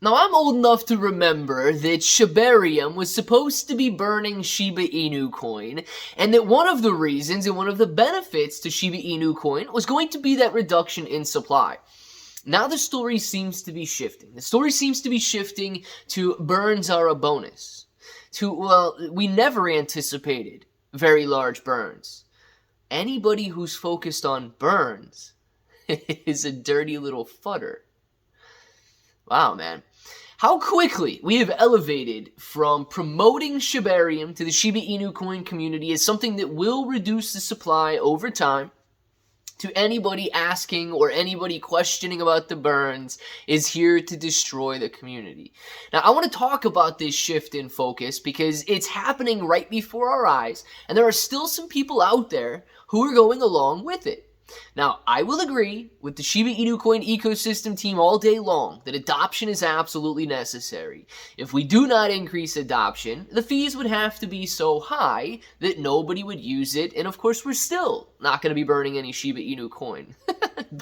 Now, I'm old enough to remember that Shibarium was supposed to be burning Shiba Inu Coin, and that one of the reasons and one of the benefits to Shiba Inu Coin was going to be that reduction in supply. Now the story seems to be shifting. The story seems to be shifting to burns are a bonus. We never anticipated very large burns. Anybody who's focused on burns is a dirty little fudder. Wow, man. How quickly we have elevated from promoting Shibarium to the Shiba Inu Coin community as something that will reduce the supply over time, to anybody asking or anybody questioning about the burns is here to destroy the community. Now, I want to talk about this shift in focus because it's happening right before our eyes, and there are still some people out there who are going along with it. Now, I will agree with the Shiba Inu Coin ecosystem team all day long that adoption is absolutely necessary. If we do not increase adoption, the fees would have to be so high that nobody would use it, and of course we're still not going to be burning any Shiba Inu Coin.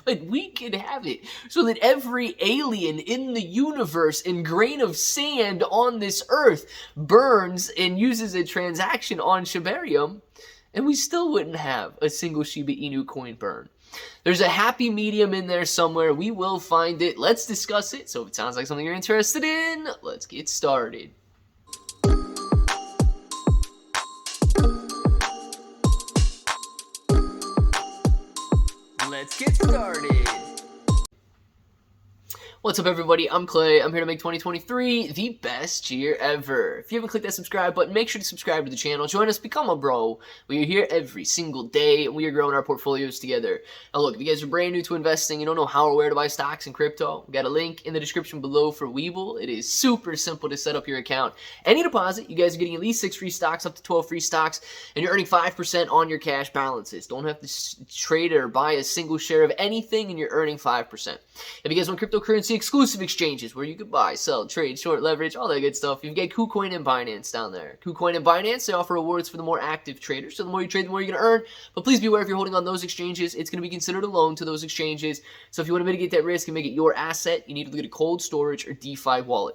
But we could have it so that every alien in the universe and grain of sand on this earth burns and uses a transaction on Shibarium, and we still wouldn't have a single Shiba Inu Coin burn. There's a happy medium in there somewhere. We will find it. Let's discuss it. So if it sounds like something you're interested in, let's get started. Let's get started. What's up, everybody? I'm Clay. I'm here to make 2023 the best year ever. If you haven't clicked that subscribe button, make sure to subscribe to the channel. Join us, become a bro. We are here every single day, and we are growing our portfolios together. Now, look, if you guys are brand new to investing, you don't know how or where to buy stocks and crypto, we got a link in the description below for Webull. It is super simple to set up your account. Any deposit, you guys are getting at least 6 free stocks, up to 12 free stocks, and you're earning 5% on your cash balances. Don't have to trade or buy a single share of anything, and you're earning 5%. If you guys want cryptocurrency exclusive exchanges where you could buy, sell, trade, short, leverage, all that good stuff, you've got KuCoin and Binance down there. KuCoin and Binance, they offer rewards for the more active traders, so the more you trade, the more you're going to earn. But please be aware, if you're holding on those exchanges, it's going to be considered a loan to those exchanges. So if you want to mitigate that risk and make it your asset, you need to look at a cold storage or DeFi wallet.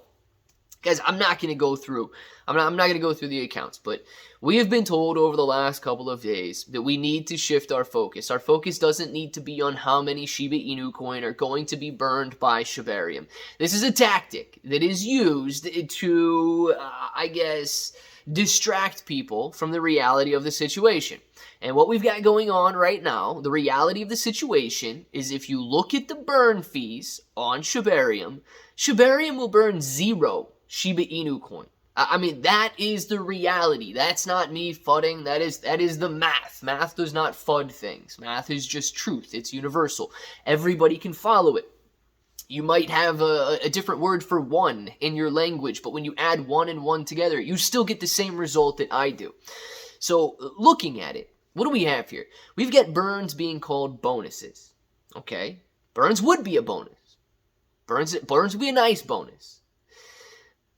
Guys, I'm not going to go through the accounts, but we have been told over the last couple of days that we need to shift our focus. Our focus doesn't need to be on how many Shiba Inu Coin are going to be burned by Shibarium. This is a tactic that is used to, distract people from the reality of the situation. And what we've got going on right now, the reality of the situation, is if you look at the burn fees on Shibarium, Shibarium will burn 0 Shiba Inu Coin. I mean, that is the reality. That's not me fudding. That is the math. Math does not fud things. Math is just truth. It's universal. Everybody can follow it. You might have a different word for one in your language, but when you add 1 and 1 together, you still get the same result that I do. So, looking at it, what do we have here? We've got burns being called bonuses. Okay? Burns would be a bonus. Burns would be a nice bonus.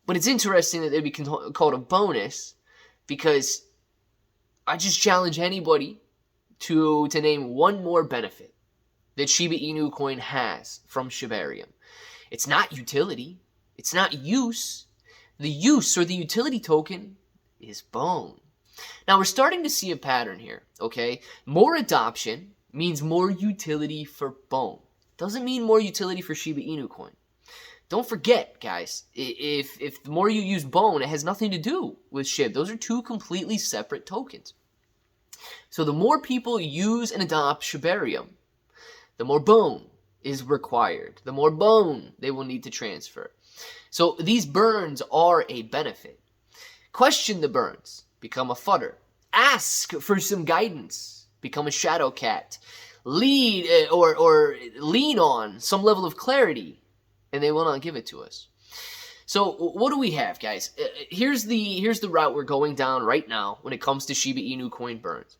But it's interesting that they'd be called a bonus because I just challenge anybody to name one more benefit that Shiba Inu Coin has from Shibarium. It's not utility. It's not use. The use or the utility token is bone. Now, we're starting to see a pattern here, okay? More adoption means more utility for bone. Doesn't mean more utility for Shiba Inu Coin. Don't forget, guys, if the more you use bone, it has nothing to do with SHIB. Those are two completely separate tokens. So the more people use and adopt Shibarium, the more bone is required. The more bone they will need to transfer. So these burns are a benefit. Question the burns. Become a fudder. Ask for some guidance. Become a shadow cat. Lead or lean on some level of clarity, and they will not give it to us. So what do we have, guys? Here's the route we're going down right now when it comes to Shiba Inu Coin burns.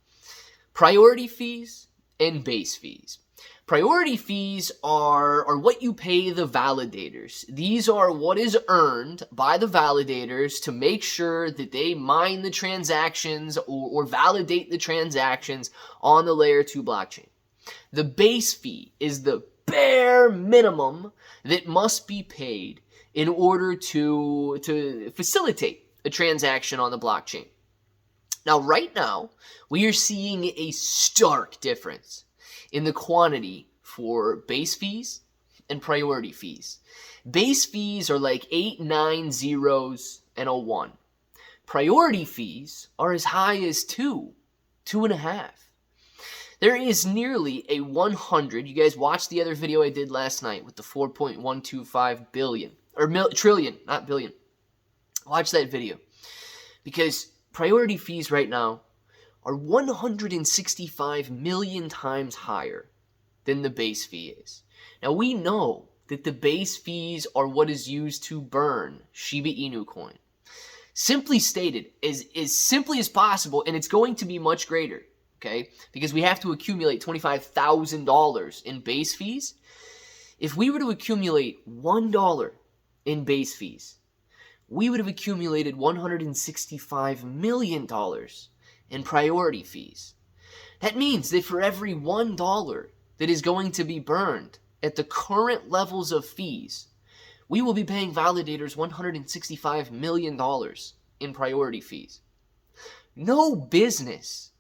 Priority fees and base fees. Priority fees are what you pay the validators. These are what is earned by the validators to make sure that they mine the transactions or validate the transactions on the layer 2 blockchain. The base fee is the bare minimum that must be paid in order to facilitate a transaction on the blockchain. Now, right now, we are seeing a stark difference in the quantity for base fees and priority fees. Base fees are like 8, 9, zeros, and a 1. Priority fees are as high as 2, 2.5. There is nearly a 100. You guys watched the other video I did last night with the 4.125 billion, or trillion, not billion. Watch that video. Because priority fees right now are 165 million times higher than the base fee is. Now, we know that the base fees are what is used to burn Shiba Inu Coin. Simply stated, as simply as possible, and it's going to be much greater, okay? Because we have to accumulate $25,000 in base fees. If we were to accumulate $1 in base fees, we would have accumulated $165 million in priority fees. That means that for every $1 that is going to be burned at the current levels of fees, we will be paying validators $165 million in priority fees. No business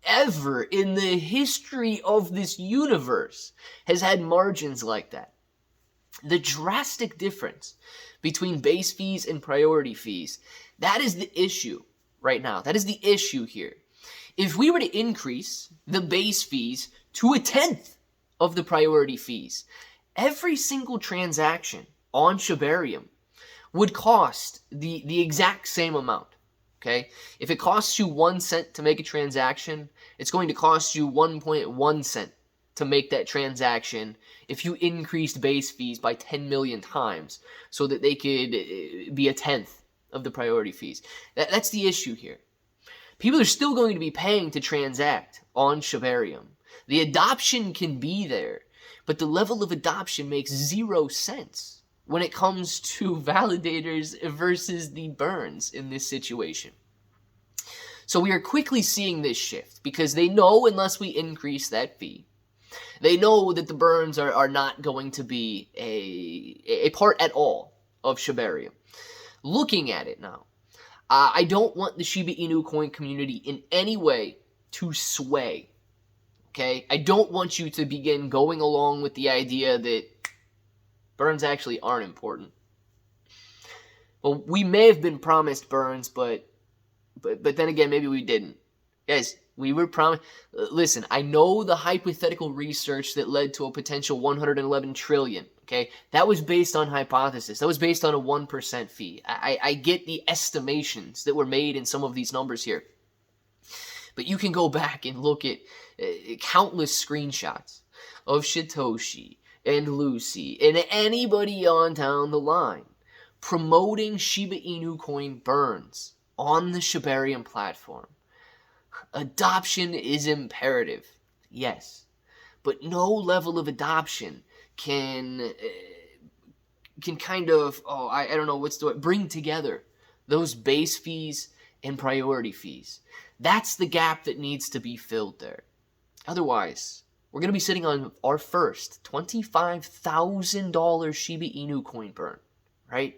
ever in the history of this universe has had margins like that. The drastic difference between base fees and priority fees, that is the issue right now. That is the issue here. If we were to increase the base fees to 1/10 of the priority fees, every single transaction on Shibarium would cost the exact same amount, okay? If it costs you 1 cent to make a transaction, it's going to cost you 1.1 cent to make that transaction if you increased base fees by 10 million times so that they could be 1/10 of the priority fees. That's the issue here. People are still going to be paying to transact on Shibarium. The adoption can be there, but the level of adoption makes 0 sense when it comes to validators versus the burns in this situation. So we are quickly seeing this shift because they know unless we increase that fee, they know that the burns are not going to be a part at all of Shibarium. Looking at it now, I don't want the Shiba Inu Coin community in any way to sway. Okay? I don't want you to begin going along with the idea that burns actually aren't important. Well, we may have been promised burns, but then again, maybe we didn't. Guys, we were promised. Listen, I know the hypothetical research that led to a potential 111 trillion. Okay, that was based on hypothesis. That was based on a 1% fee. I get the estimations that were made in some of these numbers here. But you can go back and look at countless screenshots of Satoshi and Lucy and anybody on down the line promoting Shiba Inu Coin burns on the Shibarium platform. Adoption is imperative, yes, but no level of adoption can kind of, I don't know what's the word, bring together those base fees and priority fees. That's the gap that needs to be filled there. Otherwise, we're going to be sitting on our first $25,000 Shiba Inu Coin burn, right?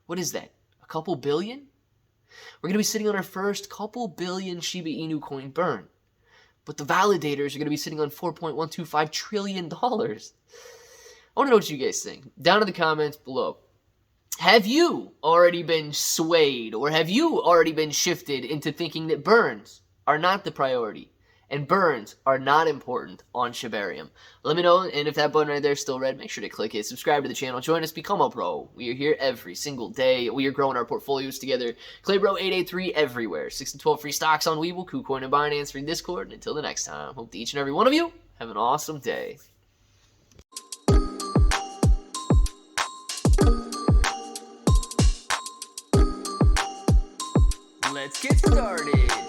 What is that? A couple billion? We're going to be sitting on our first couple billion Shiba Inu Coin burn. But the validators are going to be sitting on $4.125 trillion. I want to know what you guys think. Down in the comments below. Have you already been swayed or have you already been shifted into thinking that burns are not the priority and burns are not important on Shibarium? Let me know, and if that button right there is still red, make sure to click it. Subscribe to the channel. Join us. Become a pro. We are here every single day. We are growing our portfolios together. Claybro883 everywhere. 6 to 12 free stocks on Webull, KuCoin, and Binance, free Discord. And until the next time, hope that each and every one of you have an awesome day. Let's get started.